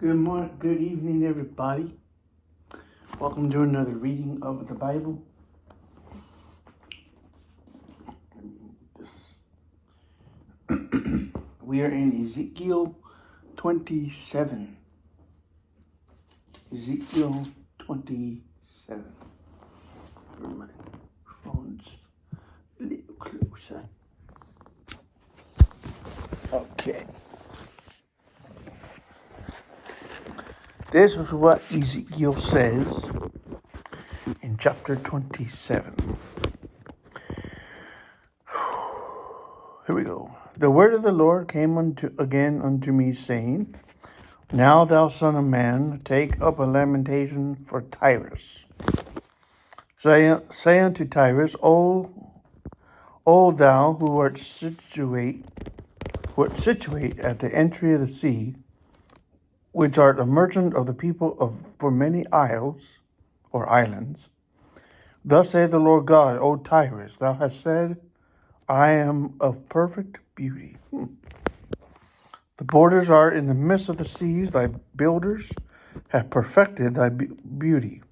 Good morning, good evening, everybody. Welcome to another reading of the Bible. We are in Ezekiel 27. Ezekiel 27. Where my phone's a little closer. Okay. This is what Ezekiel says in chapter 27. Here we go. The word of the Lord came again unto me, saying, Now thou son of man, take up a lamentation for Tyrus. Say unto Tyrus, O thou who art situate at the entry of the sea, which art a merchant of the people for many isles or islands. Thus saith the Lord God, O Tyrus, thou hast said, I am of perfect beauty. The borders are in the midst of the seas. Thy builders have perfected thy beauty.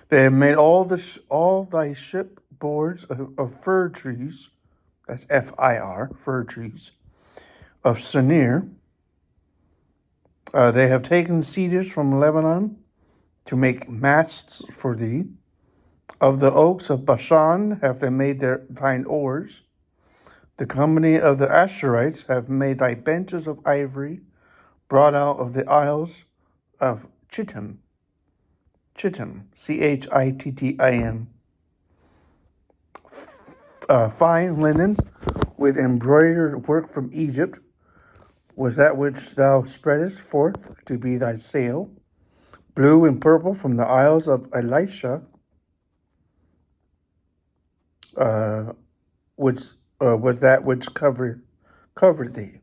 They have made all thy ship boards of fir trees. That's F-I-R, fir trees. Of Sinir. They have taken cedars from Lebanon to make masts for thee. Of the oaks of Bashan have they made thine oars. The company of the Asherites have made thy benches of ivory, brought out of the isles of Chittim, Chittim. Fine linen with embroidered work from Egypt was that which thou spreadest forth to be thy sail. Blue and purple from the isles of Elisha, which was that which covered thee.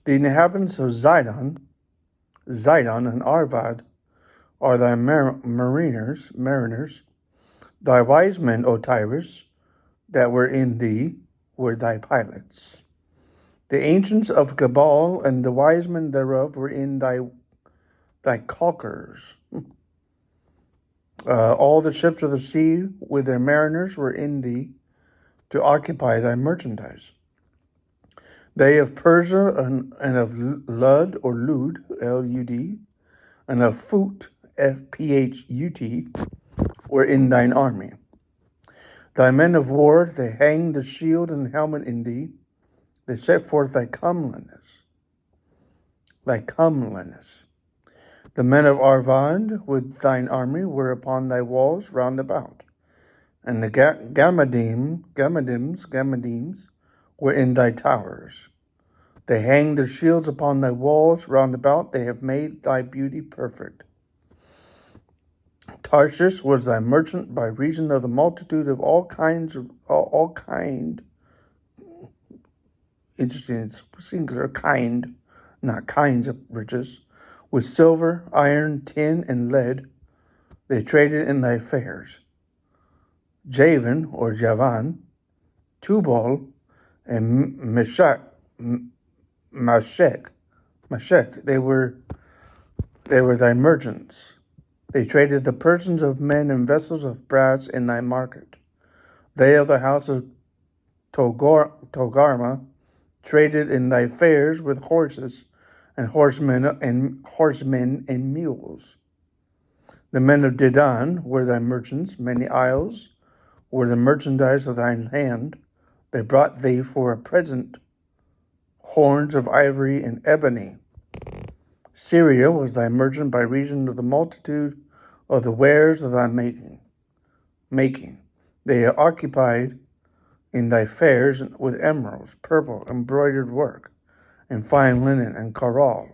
The inhabitants of Zidon and Arvad are thy mariners. Thy wise men, O Tyrus, that were in thee, were thy pilots. The ancients of Gebal and the wise men thereof were in thy caulkers. All the ships of the sea with their mariners were in thee to occupy thy merchandise. They of Persia and of Lud or Lud, L-U-D, and of Phut, F-P-H-U-T, were in thine army. Thy men of war, they hanged the shield and helmet in thee. They set forth thy comeliness. The men of Arvad with thine army were upon thy walls round about. And the Gammadims were in thy towers. They hang their shields upon thy walls round about. They have made thy beauty perfect. Tarshish was thy merchant by reason of the multitude of all kind. Interesting, it's singular, kind, not kinds of riches. With silver, iron, tin, and lead, they traded in thy fairs. Javan, or Javan, Tubal, and Meshech, they were thy merchants. They traded the persons of men and vessels of brass in thy market. They of the house of Togarma traded in thy fairs with horses and horsemen and mules. The men of Dedan were thy merchants. Many isles were the merchandise of thine hand. They brought thee for a present horns of ivory and ebony. Syria was thy merchant by reason of the multitude of the wares of thy making. They occupied in thy fairs with emeralds, purple, embroidered work, and fine linen, and coral,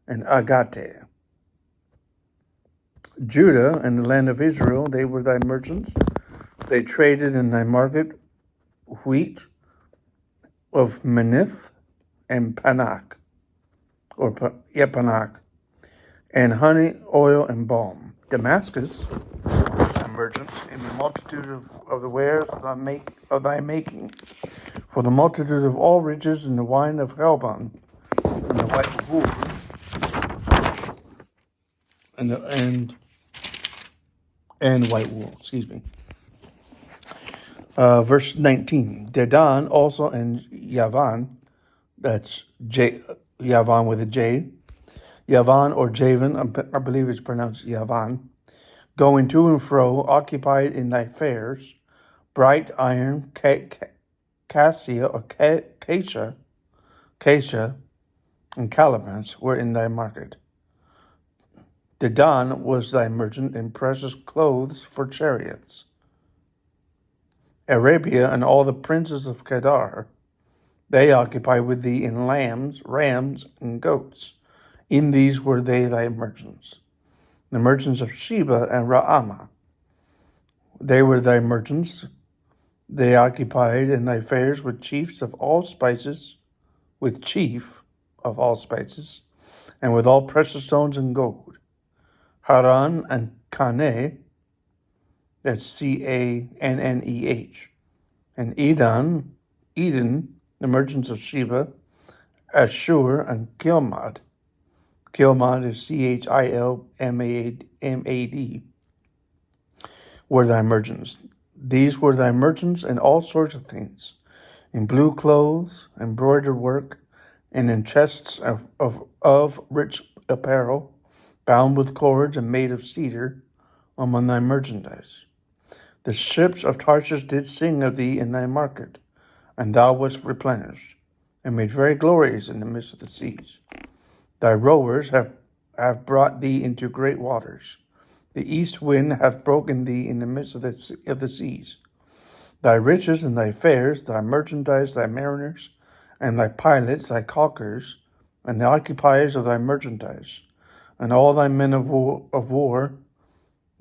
and agate. Judah and the land of Israel, they were thy merchants. They traded in thy market wheat of Menith and Panak, and honey, oil, and balm. Damascus was thy merchant in the multitude of the wares of thy making, for the multitude of all riches and the wine of Helbon, and the white wool and white wool. Excuse me. Verse 19. Dedan also and Yavan, that's Yavan with a J. Yavan or Javan, I believe it's pronounced Yavan, going to and fro, occupied in thy fairs, bright iron, cassia or acacia, and calamus were in thy market. Dedan was thy merchant in precious clothes for chariots. Arabia and all the princes of Kedar, they occupied with thee in lambs, rams, and goats. In these were they thy merchants. The merchants of Sheba and Raamah, they were thy merchants. They occupied in thy fairs with chiefs of all spices, with chief of all spices, and with all precious stones and gold. Haran and Caneh, that's Canneh, and Eden, the merchants of Sheba, Ashur, and Kilmad. Kilmad is Chilmad, were thy merchants. These were thy merchants in all sorts of things, in blue clothes, embroidered work, and in chests of rich apparel, bound with cords and made of cedar, among thy merchandise. The ships of Tarshish did sing of thee in thy market, and thou wast replenished, and made very glorious in the midst of the seas. Thy rowers have brought thee into great waters. The east wind hath broken thee in the midst of the seas. Thy riches and thy fairs, thy merchandise, thy mariners, and thy pilots, thy caulkers, and the occupiers of thy merchandise, and all thy men of war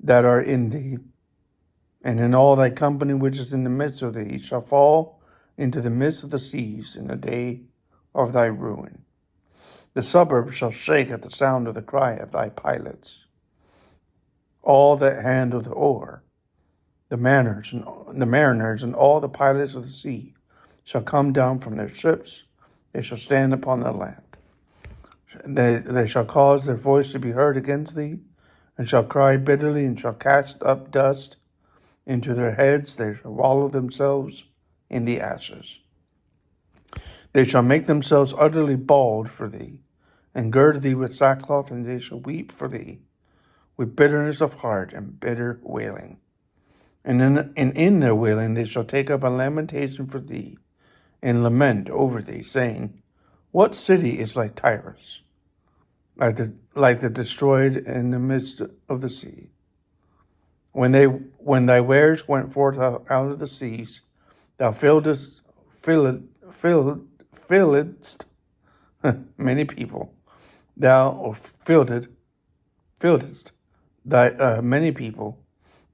that are in thee, and in all thy company which is in the midst of thee, shall fall into the midst of the seas in the day of thy ruin. The suburbs shall shake at the sound of the cry of thy pilots. All that handle the oar, the mariners and all the pilots of the sea shall come down from their ships. They shall stand upon the land. They shall cause their voice to be heard against thee, and shall cry bitterly, and shall cast up dust into their heads. They shall wallow themselves in the ashes. They shall make themselves utterly bald for thee, and gird thee with sackcloth, and they shall weep for thee with bitterness of heart and bitter wailing. And in their wailing they shall take up a lamentation for thee, and lament over thee, saying, What city is like Tyrus, like the destroyed in the midst of the sea? When thy wares went forth out of the seas, thou filledst many people. Thou filledst thy many people.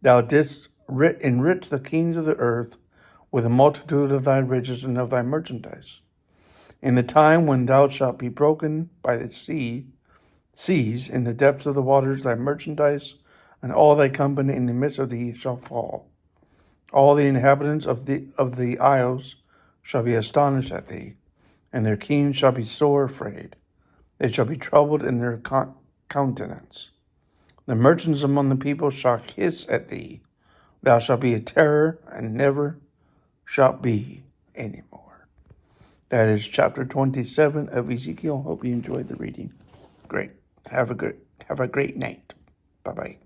Thou didst enrich the kings of the earth with a multitude of thy riches and of thy merchandise. In the time when thou shalt be broken by the seas, in the depths of the waters, thy merchandise and all thy company in the midst of thee shall fall. All the inhabitants of the isles shall be astonished at thee, and their kings shall be sore afraid. They shall be troubled in their countenance. The merchants among the people shall hiss at thee. Thou shalt be a terror, and never shalt be any more. That is chapter 27 of Ezekiel. Hope you enjoyed the reading. Great. Have a great night. Bye-bye.